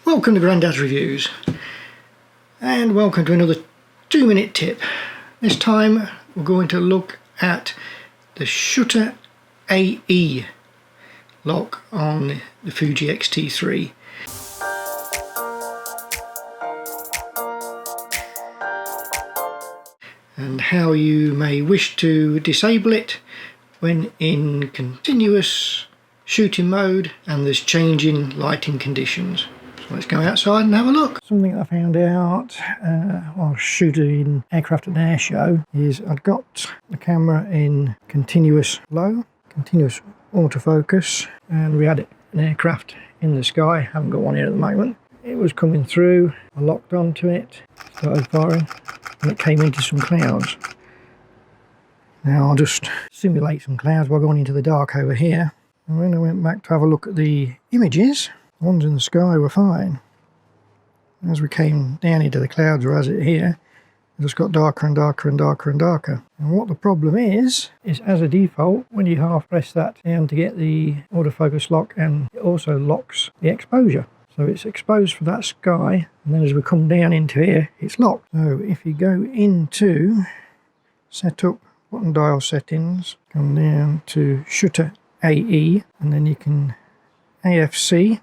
Welcome to Grandad's Reviews, and welcome to another 2-minute tip. This time we're going to look at the shutter AE lock on the Fuji X-T3. And how you may wish to disable it when in continuous shooting mode and there's changing lighting conditions. So let's go outside and have a look. Something I found out while shooting aircraft at an air show is I'd got the camera in continuous autofocus, and we had an aircraft in the sky. Haven't got one here at the moment. It was coming through, I locked onto it, started firing, and it came into some clouds. Now I'll just simulate some clouds by going into the dark over here. And when I went back to have a look at the images, the ones in the sky were fine. As we came down into the clouds, or as it here, it just got darker and darker and darker and darker. And what the problem is as a default, when you half press that down to get the autofocus lock, and it also locks the exposure. So it's exposed for that sky, and then as we come down into here, it's locked. So if you go into setup, button dial settings, come down to shutter AE, and then you can AFC,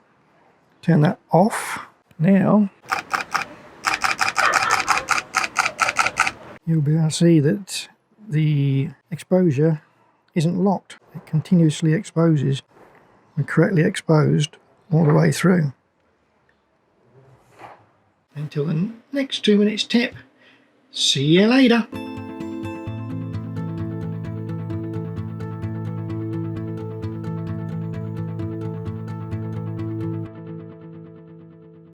turn that off. Now you'll be able to see that the exposure isn't locked. It continuously exposes and correctly exposed all the way through. Until the next 2 minutes tip, see you later.